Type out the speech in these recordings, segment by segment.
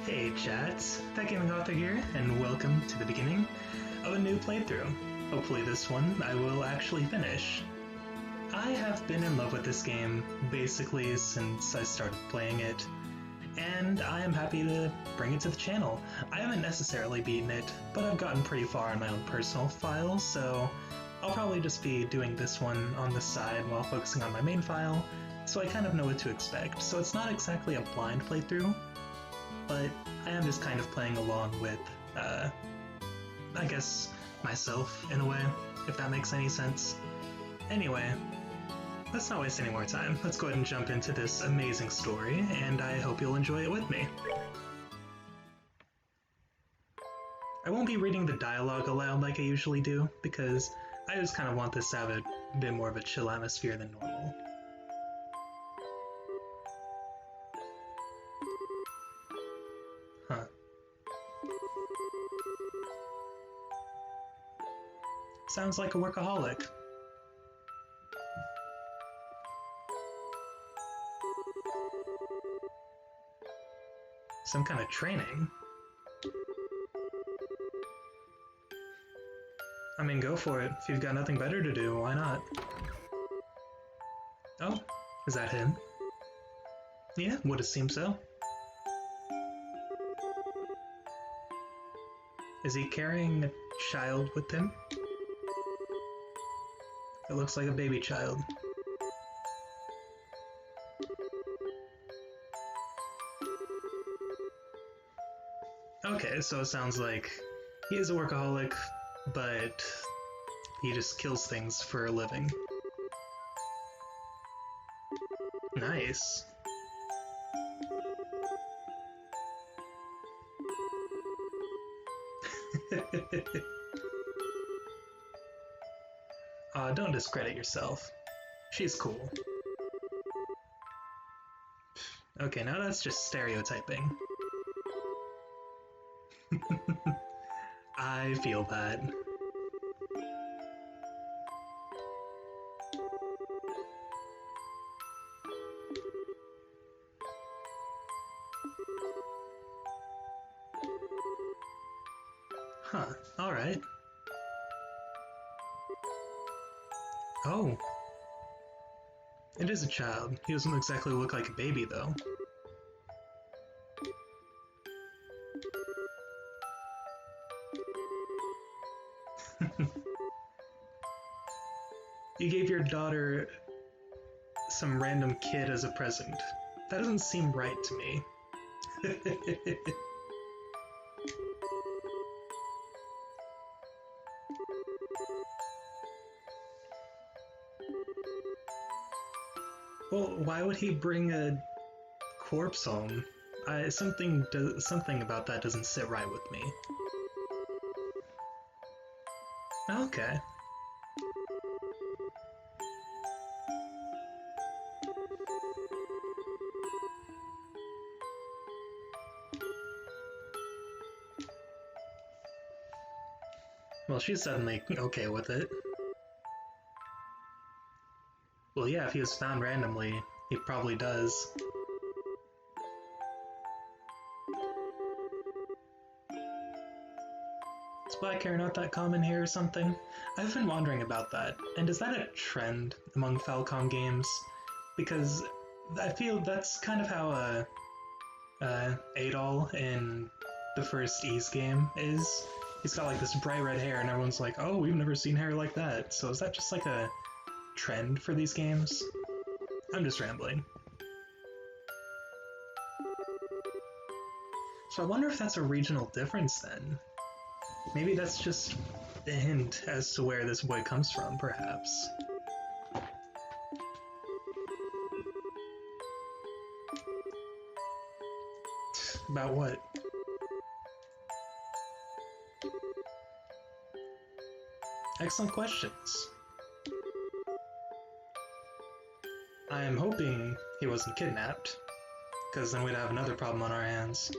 Hey chats, That Gaming Author here, and welcome to the beginning of a new playthrough. Hopefully this one I will actually finish. I have been in love with this game basically since I started playing it, and I am happy to bring it to the channel. I haven't necessarily beaten it, but I've gotten pretty far in my own personal files, so I'll probably just be doing this one on the side while focusing on my main file, so I kind of know what to expect. So it's not exactly a blind playthrough, but I am just kind of playing along with, I guess, myself in a way, if that makes any sense. Anyway, let's not waste any more time. Let's go ahead and jump into this amazing story, and I hope you'll enjoy it with me. I won't be reading the dialogue aloud like I usually do, because I just kind of want this to have a bit more of a chill atmosphere than normal. Huh. Sounds like a workaholic. Some kind of training. I mean, go for it. If you've got nothing better to do, why not? Oh, is that him? Yeah, would have seemed so. Is he carrying a child with him? It looks like a baby child. Okay, so it sounds like he is a workaholic, but he just kills things for a living. Nice. Don't discredit yourself. She's cool. Okay, now that's just stereotyping. I feel that. Huh, alright. Oh. It is a child. He doesn't exactly look like a baby, though. You gave your daughter some random kid as a present. That doesn't seem right to me. Well, why would he bring a corpse home? Something about that doesn't sit right with me. Okay. Well, she's suddenly okay with it. Well, yeah, if he was found randomly, he probably does. Is black hair not that common here or something? I've been wondering about that, and is that a trend among Falcom games? Because I feel that's kind of how Adol in the first Ys game is. He's got like this bright red hair, and everyone's like, oh, we've never seen hair like that. So is that just like a trend for these games? I'm just rambling. So I wonder if that's a regional difference then. Maybe that's just a hint as to where this boy comes from, perhaps. About what? Excellent questions. I am hoping he wasn't kidnapped, because then we'd have another problem on our hands.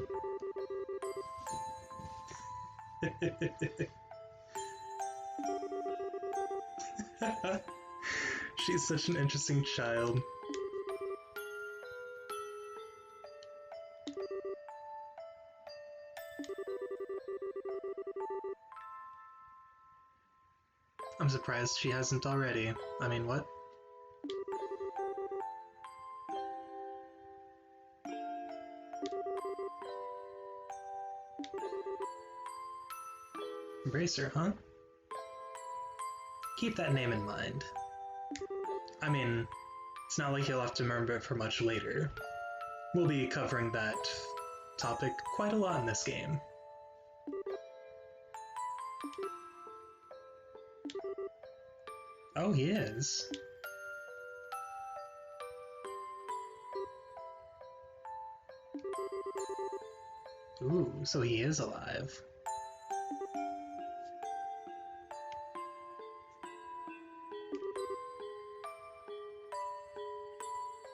She's such an interesting child. I'm surprised she hasn't already. I mean, what? Bracer, huh? Keep that name in mind. I mean, it's not like you'll have to remember it for much later. We'll be covering that topic quite a lot in this game. Oh, he is. Ooh, so he is alive.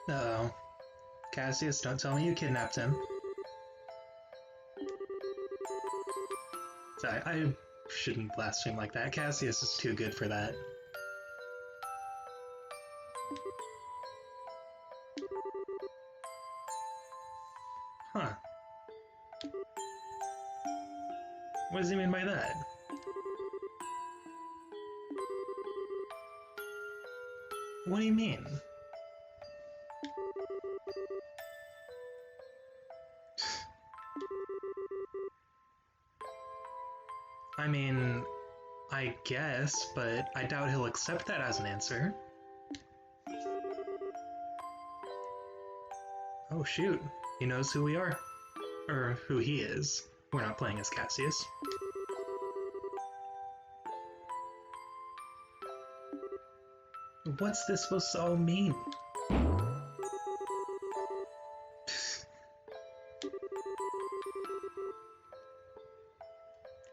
Uh-oh. Cassius, don't tell me you kidnapped him. Sorry, I shouldn't blaspheme like that. Cassius is too good for that. Huh. What does he mean by that? What do you mean? I mean, I guess, but I doubt he'll accept that as an answer. Oh shoot, he knows who we are. Or who he is. We're not playing as Cassius. What's this supposed to all mean?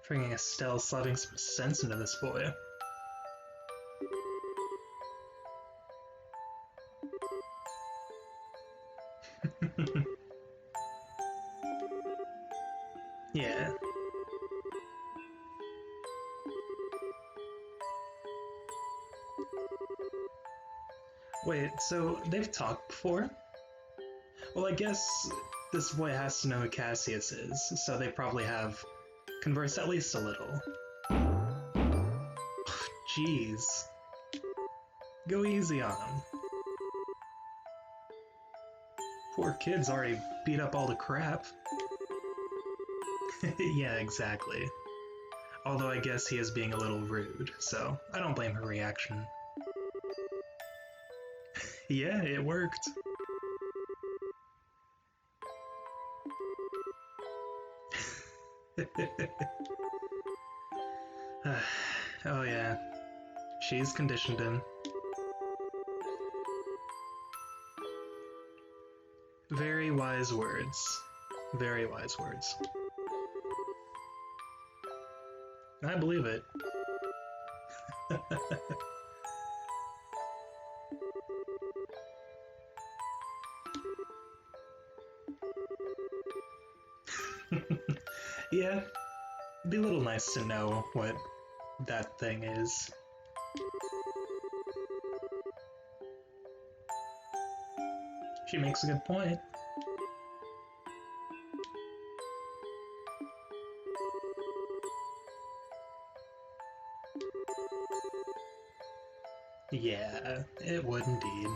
Bringing Estelle slotting some sense into this boy. Yeah. Wait, so they've talked before? Well, I guess this boy has to know who Cassius is, so they probably have conversed at least a little. Jeez. Go easy on him. Poor kid's already beat up all the crap. Yeah, exactly. Although I guess he is being a little rude, so I don't blame her reaction. Yeah, it worked. Oh yeah, she's conditioned him. Very wise words. Very wise words. I believe it. Yeah, it'd be a little nice to know what that thing is. She makes a good point. Yeah, it would indeed.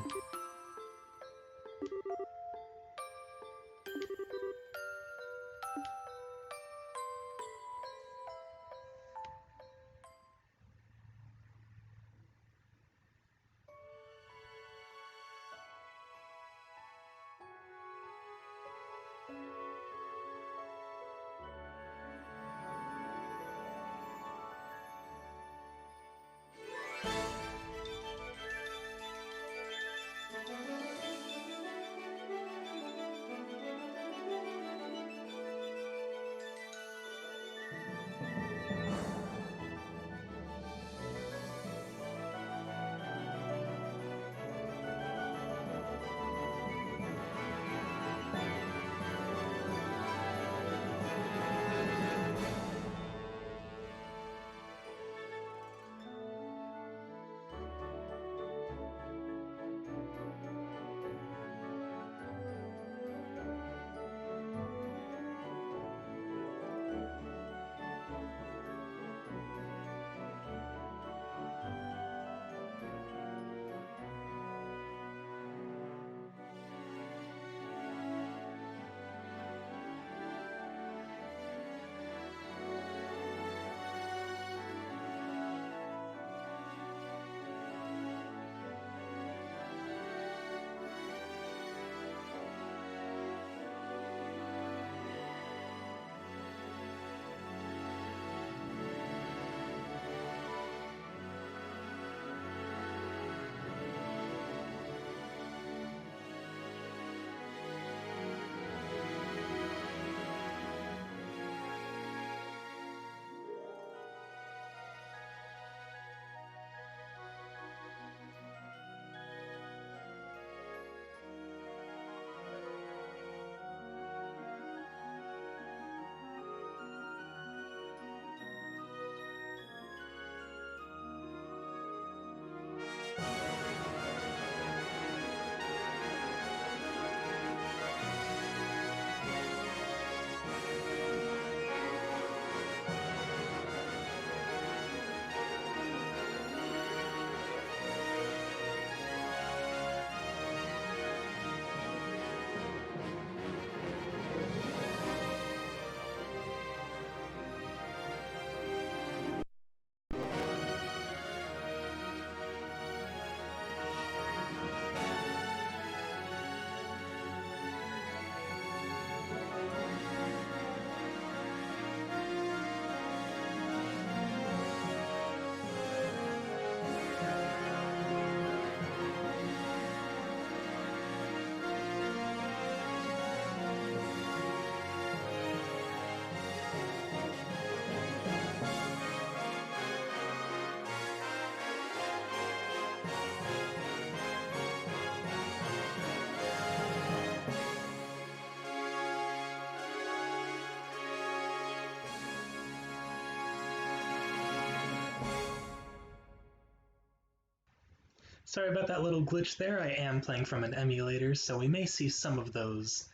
Sorry about that little glitch there. I am playing from an emulator, so we may see some of those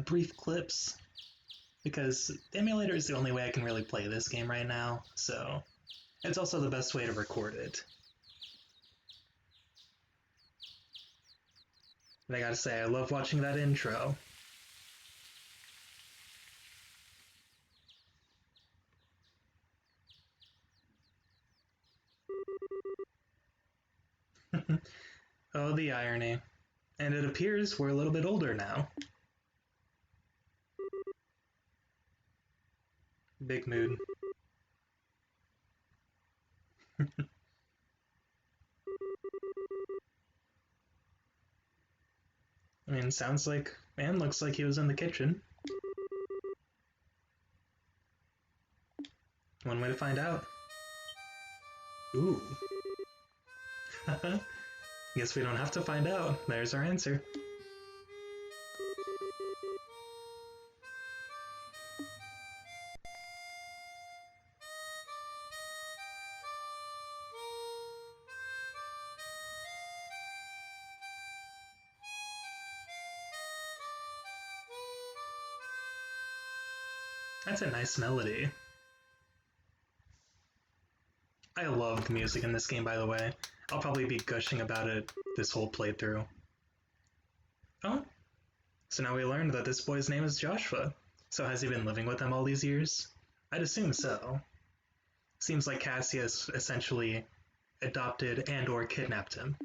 brief clips, because the emulator is the only way I can really play this game right now, so it's also the best way to record it. But I gotta say, I love watching that intro. Oh, the irony. And it appears we're a little bit older now. Big mood. I mean, sounds like, and looks like he was in the kitchen. One way to find out. Ooh. Guess we don't have to find out. There's our answer. That's a nice melody. I love the music in this game, by the way. I'll probably be gushing about it this whole playthrough. Oh, so now we learned that this boy's name is Joshua. So has he been living with them all these years? I'd assume so. Seems like Cassie has essentially adopted and or kidnapped him.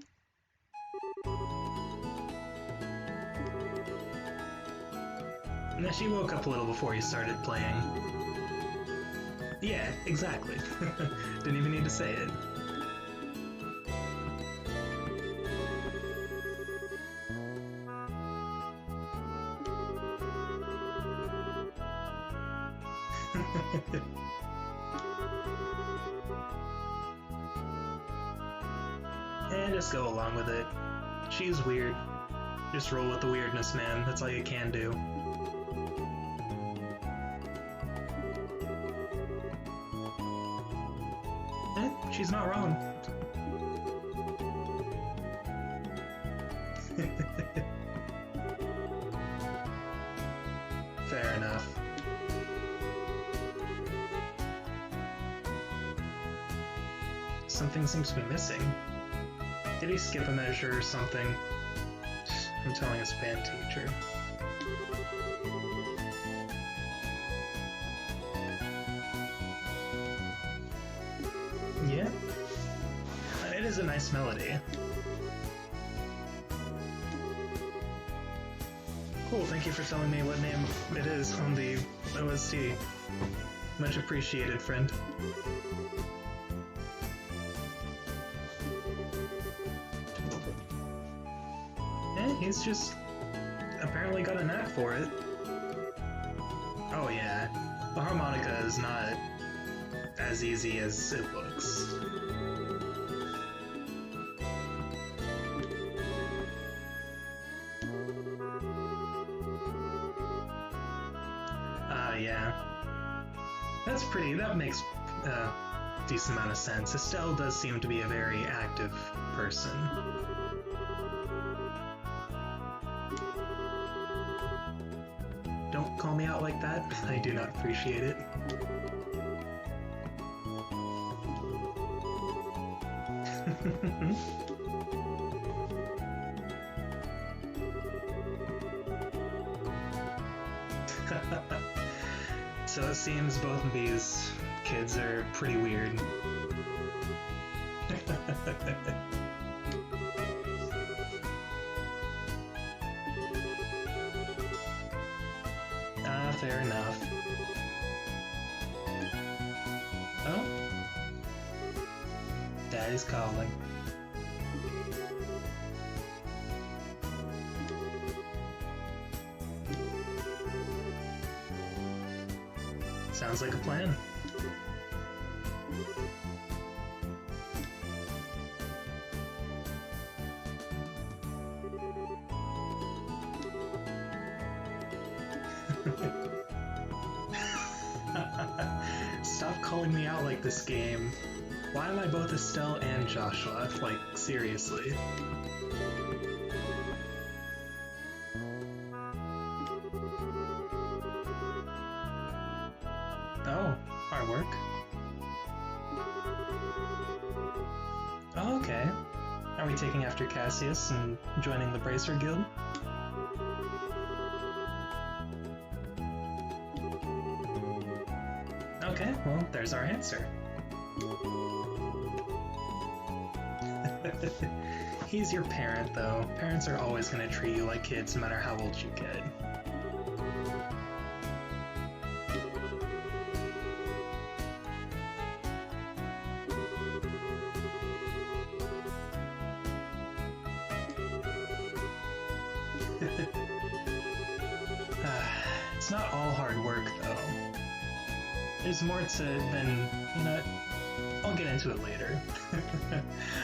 And she woke up a little before he started playing. Yeah, exactly. Didn't even need to say it. And just go along with it. She's weird. Just roll with the weirdness, man. That's all you can do. She's not wrong. Fair enough. Something seems to be missing. Did he skip a measure or something? I'm telling his band teacher. Yeah. It is a nice melody. Cool, thank you for telling me what name it is on the OST. Much appreciated, friend. He's just apparently got a knack for it. Oh yeah, the harmonica is not as easy as it looks. Yeah. That's pretty, that makes a decent amount of sense. Estelle does seem to be a very active person. Don't call me out like that. I do not appreciate it. So it seems both of these kids are pretty weird. Fair enough. Oh? Daddy's calling. Sounds like a plan. Stop calling me out like this game. Why am I both Estelle and Joshua? Like, seriously. Oh, artwork. Oh, okay. Are we taking after Cassius and joining the Bracer Guild? Okay, well, there's our answer. He's your parent, though. Parents are always going to treat you like kids no matter how old you get. It's not all hard work, though. There's more to than, you know, I'll get into it later.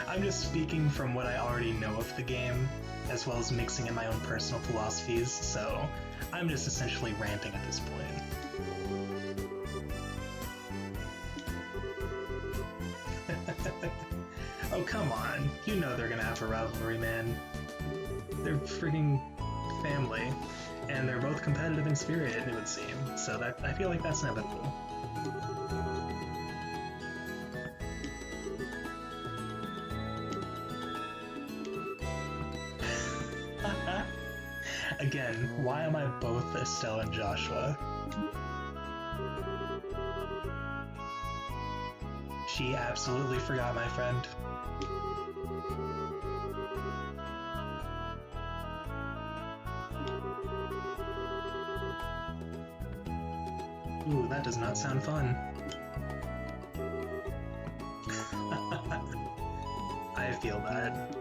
I'm just speaking from what I already know of the game, as well as mixing in my own personal philosophies, so I'm just essentially ranting at this point. Oh, come on. You know they're gonna have a rivalry, man. They're freaking family, and they're both competitive in spirit, it would seem, so that I feel like that's inevitable. Again, why am I both Estelle and Joshua? She absolutely forgot, my friend. Ooh, that does not sound fun. I feel that.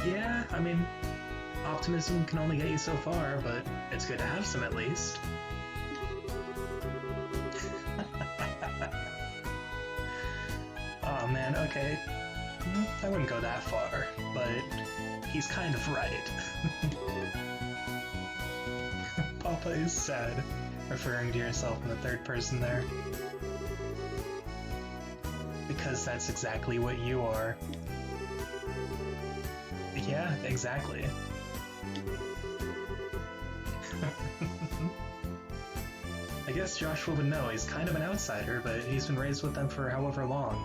Yeah, I mean, optimism can only get you so far, but it's good to have some at least. Oh man, okay. I wouldn't go that far, but he's kind of right. Papa is sad, referring to yourself in the third person there. Because that's exactly what you are. Yeah, exactly. I guess Joshua would know, he's kind of an outsider, but he's been raised with them for however long.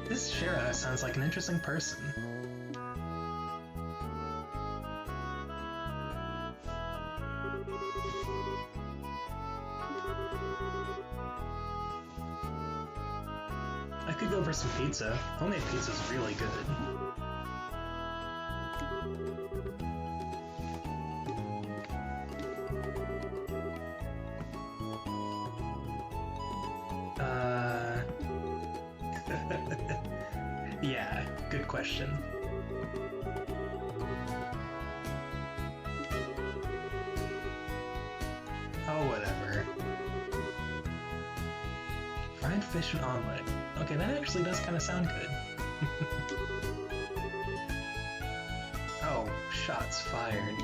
This Shira sounds like an interesting person. I could go for some pizza. Homemade pizza's really good. Yeah, good question. Oh, whatever. Fried fish and omelet. Okay, that actually does kind of sound good. Oh, shots fired.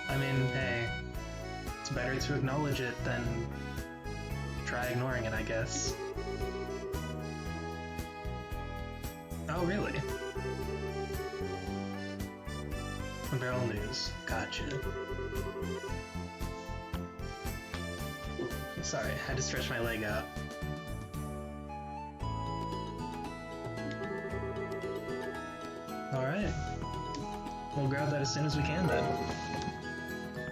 I mean, hey, it's better to acknowledge it than try ignoring it, I guess. Oh, really? Barrel news. Gotcha. Sorry, I had to stretch my leg out. Alright. We'll grab that as soon as we can then.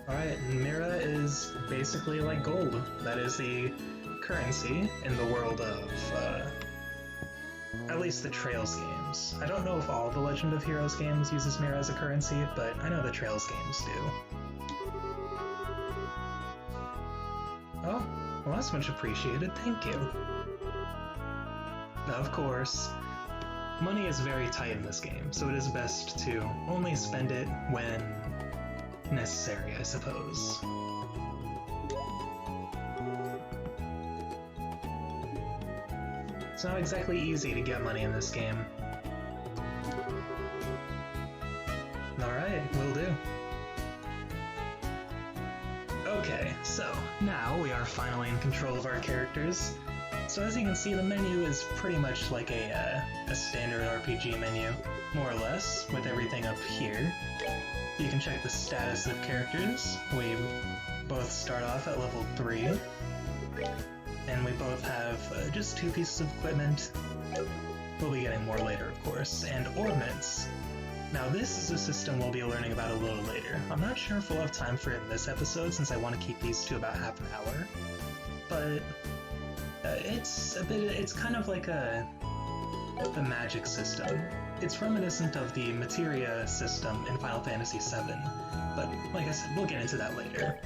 Alright, Mira is basically like gold. That is the currency in the world of, at least the Trails games. I don't know if all the Legend of Heroes games uses Mira as a currency, but I know the Trails games do. Oh, well that's much appreciated, thank you. Of course. Money is very tight in this game, so it is best to only spend it when necessary, I suppose. It's not exactly easy to get money in this game. Alright, will do. Okay, so now we are finally in control of our characters. So as you can see, the menu is pretty much like a standard RPG menu, more or less, with everything up here. You can check the status of characters. We both start off at level 3, and we both have just 2 pieces of equipment. We'll be getting more later, of course, and ordnance. Now this is a system we'll be learning about a little later. I'm not sure if we'll have time for it in this episode, since I want to keep these to about half an hour, but it's kind of like the magic system. It's reminiscent of the materia system in Final Fantasy VII, but like I said, we'll get into that later.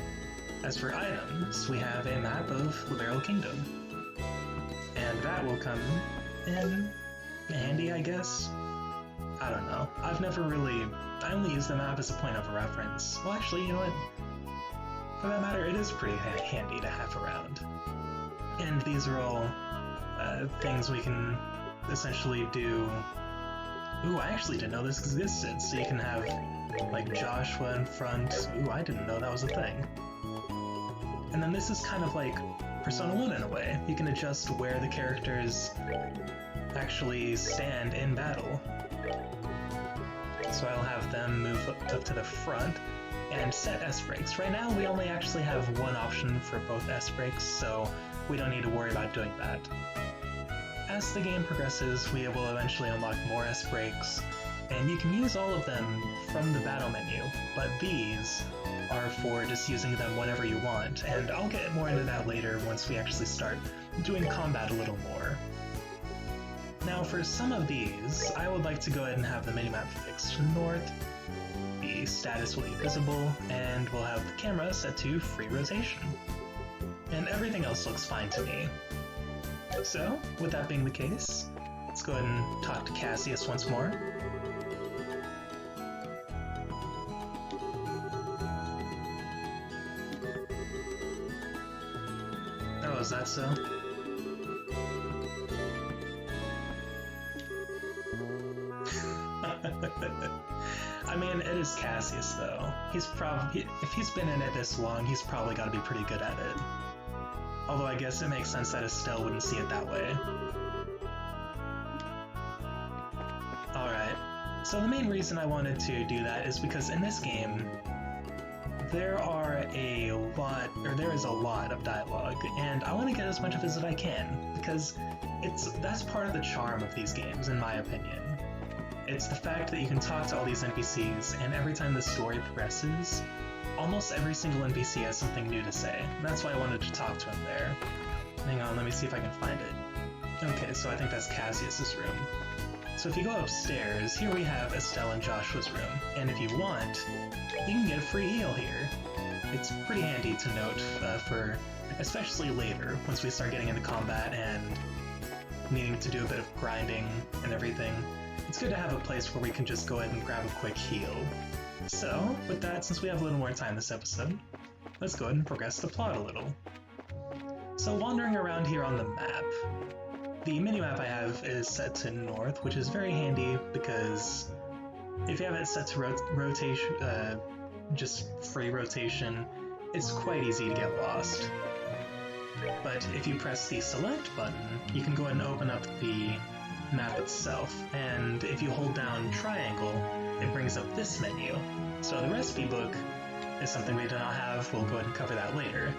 As for items, we have a map of Liberal Kingdom, and that will come in handy, I guess? I don't know. I only use the map as a point of reference. Well, actually, you know what? For that matter, it is pretty handy to have around. And these are all things we can essentially do. Ooh, I actually didn't know this existed, so you can have, like, Joshua in front. Ooh, I didn't know that was a thing. And then this is kind of like Persona 1 in a way. You can adjust where the characters actually stand in battle. So I'll have them move up to the front and set S-brakes. Right now we only actually have one option for both S-brakes, so we don't need to worry about doing that. As the game progresses, we will eventually unlock more S-brakes, and you can use all of them from the battle menu, but these are for just using them whenever you want, and I'll get more into that later once we actually start doing combat a little more. Now for some of these, I would like to go ahead and have the minimap fixed north, the status will be visible, and we'll have the camera set to free rotation. And everything else looks fine to me. So, with that being the case, let's go ahead and talk to Cassius once more. Oh, is that so? I mean, it is Cassius, though. If he's been in it this long, he's probably got to be pretty good at it. Although I guess it makes sense that Estelle wouldn't see it that way. Alright, so the main reason I wanted to do that is because in this game, there is a lot of dialogue, and I want to get as much of it as I can, because that's part of the charm of these games, in my opinion. It's the fact that you can talk to all these NPCs, and every time the story progresses, almost every single NPC has something new to say. That's why I wanted to talk to him there. Hang on, let me see if I can find it. Okay, so I think that's Cassius's room. So if you go upstairs, here we have Estelle and Joshua's room, and if you want, you can get a free heal here. It's pretty handy to note for especially later, once we start getting into combat and needing to do a bit of grinding and everything. It's good to have a place where we can just go ahead and grab a quick heal. So, with that, since we have a little more time this episode, let's go ahead and progress the plot a little. So wandering around here on the map, the minimap I have is set to north, which is very handy because if you have it set to rotation, just free rotation, it's quite easy to get lost. But if you press the select button, you can go ahead and open up the map itself, and if you hold down triangle, it brings up this menu. So the recipe book is something we do not have, we'll go ahead and cover that later.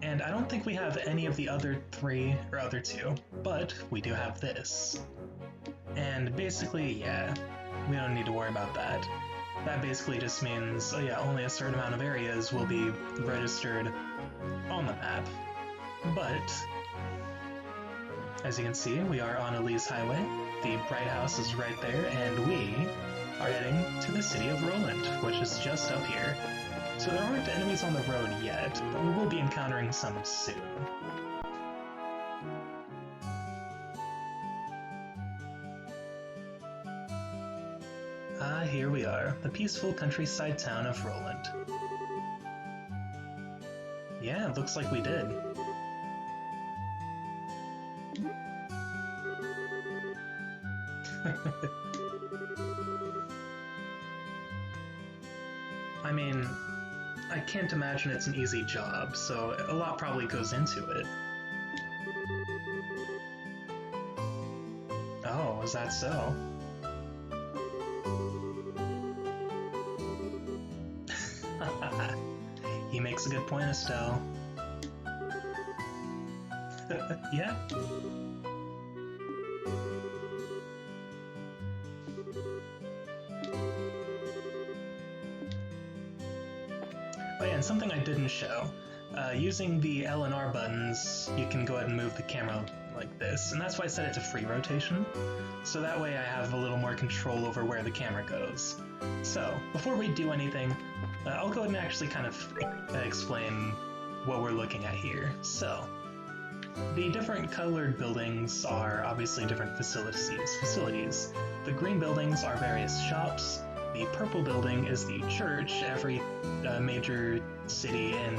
And I don't think we have any of the other two, but we do have this. And basically, yeah, we don't need to worry about that. That basically just means, oh yeah, only a certain amount of areas will be registered on the map. But as you can see, we are on Elise Highway, the Bright House is right there, and we are heading to the city of Roland, which is just up here. So there aren't enemies on the road yet, but we will be encountering some soon. Ah, here we are, the peaceful countryside town of Roland. Yeah, it looks like we did. I mean, I can't imagine it's an easy job, so a lot probably goes into it. Oh, is that so? He makes a good point, Estelle. Yeah. Oh yeah, and something I didn't show. Using the L and R buttons, you can go ahead and move the camera like this, and that's why I set it to free rotation, so that way I have a little more control over where the camera goes. So, before we do anything, I'll go ahead and actually kind of explain what we're looking at here. So, the different colored buildings are obviously different facilities. The green buildings are various shops. The purple building is the church. Every major city in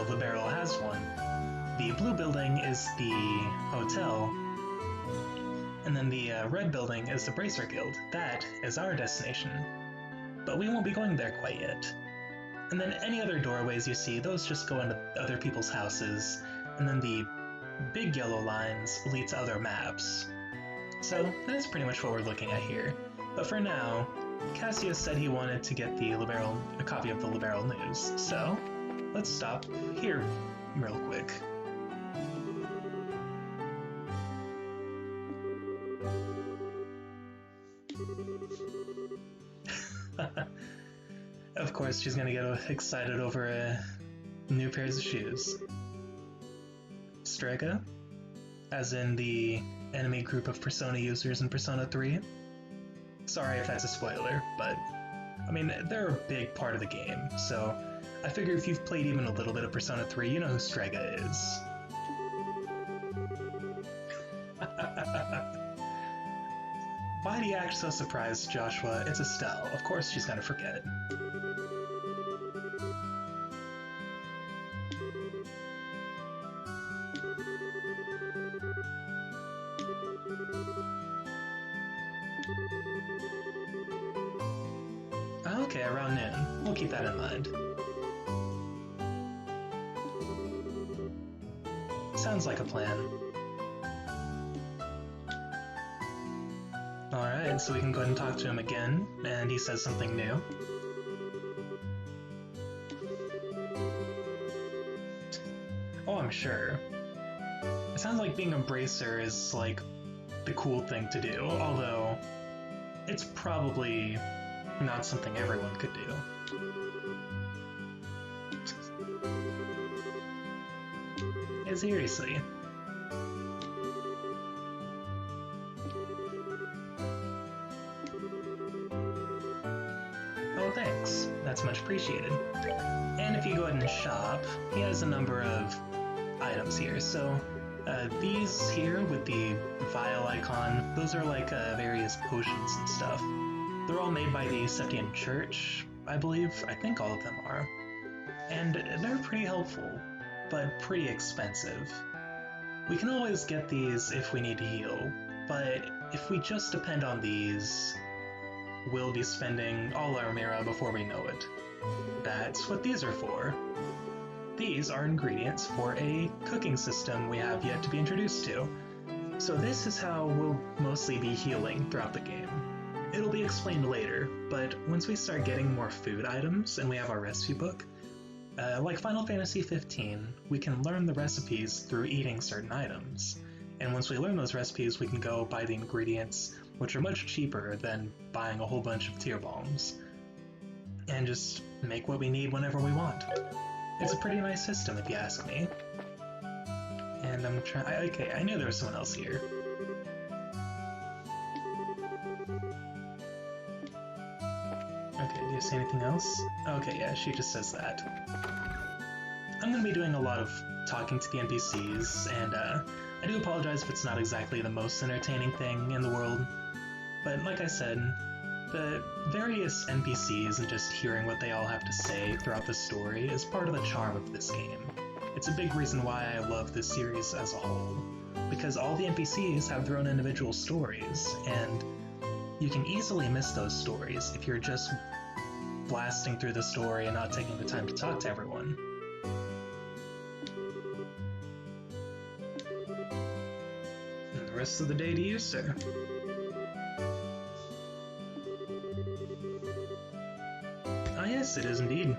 Liberal has one. The blue building is the hotel. And then the red building is the Bracer Guild. That is our destination. But we won't be going there quite yet. And then any other doorways you see, those just go into other people's houses. And then the big yellow lines lead to other maps. So that's pretty much what we're looking at here. But for now, Cassius said he wanted to get a copy of the Liberal News, so let's stop here real quick. Of course, she's gonna get excited over a new pair of shoes. Strega, as in the enemy group of Persona users in Persona 3. Sorry if that's a spoiler, but I mean, they're a big part of the game, so I figure if you've played even a little bit of Persona 3, you know who Strega is. Why do you act so surprised, Joshua? It's Estelle. Of course she's gonna forget. Okay, around noon. We'll keep that in mind. Sounds like a plan. Alright, so we can go ahead and talk to him again, and he says something new. Oh, I'm sure. It sounds like being a bracer is, like, the cool thing to do, although it's probably not something everyone could do. Yeah, seriously. Oh, thanks. That's much appreciated. And if you go ahead and shop, he has a number of items here. So, these here with the vial icon, those are like various potions and stuff. They're all made by the Septian Church, I believe. I think all of them are. And they're pretty helpful, but pretty expensive. We can always get these if we need to heal, but if we just depend on these, we'll be spending all our Mira before we know it. That's what these are for. These are ingredients for a cooking system we have yet to be introduced to. So this is how we'll mostly be healing throughout the game. It'll be explained later, but once we start getting more food items and we have our recipe book, like Final Fantasy XV, we can learn the recipes through eating certain items. And once we learn those recipes, we can go buy the ingredients, which are much cheaper than buying a whole bunch of tier bombs, and just make what we need whenever we want. It's a pretty nice system, if you ask me. And I'm trying. Okay, I knew there was someone else here. Okay, do you see anything else? Okay, yeah, she just says that. I'm gonna be doing a lot of talking to the NPCs, and I do apologize if it's not exactly the most entertaining thing in the world, but like I said, the various NPCs and just hearing what they all have to say throughout the story is part of the charm of this game. It's a big reason why I love this series as a whole, because all the NPCs have their own individual stories, and you can easily miss those stories if you're just blasting through the story and not taking the time to talk to everyone. And the rest of the day to you, sir. Ah yes, it is indeed.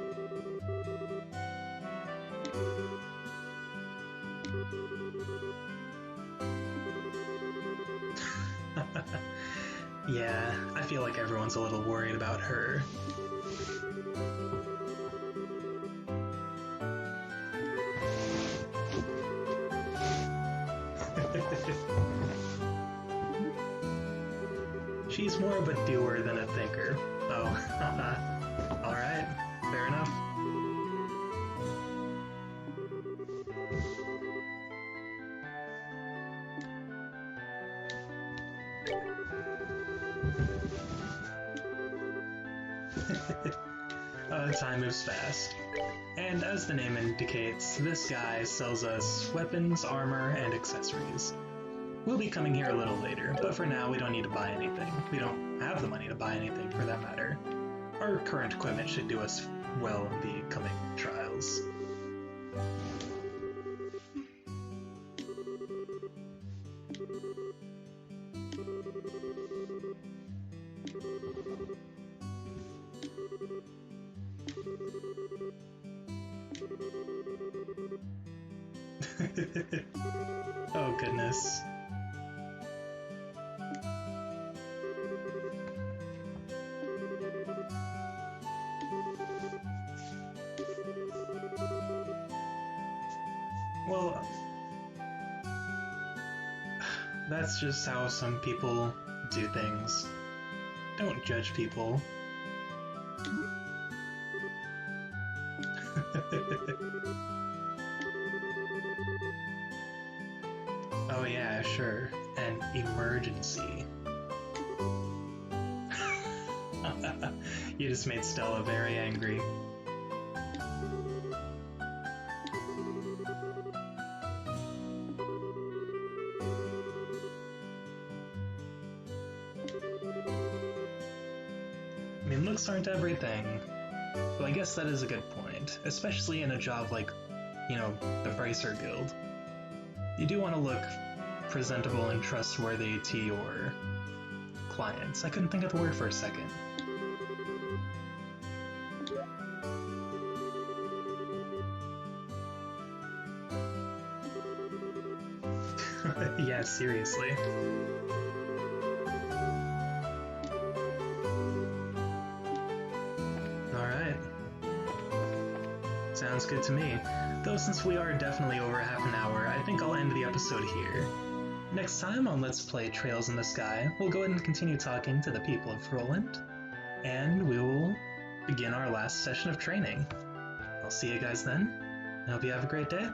Yeah, I feel like everyone's a little worried about her. She's more of a doer than a thinker. Oh, alright, fair enough. Time moves fast. And as the name indicates, this guy sells us weapons, armor, and accessories. We'll be coming here a little later, but for now we don't need to buy anything. We don't have the money to buy anything, for that matter. Our current equipment should do us well in the coming trials. Oh goodness. Well, that's just how some people do things. Don't judge people. Oh yeah, sure. An emergency. You just made Stella very angry. I mean, looks aren't everything. But I guess that is a good point, especially in a job like, you know, the Bracer Guild. You do want to look presentable and trustworthy to your clients. I couldn't think of the word for a second. Yeah, seriously. Alright. Sounds good to me. Though since we are definitely over half an hour, I think I'll end the episode here. Next time on Let's Play Trails in the Sky, we'll go ahead and continue talking to the people of Roland, and we will begin our last session of training. I'll see you guys then. I hope you have a great day.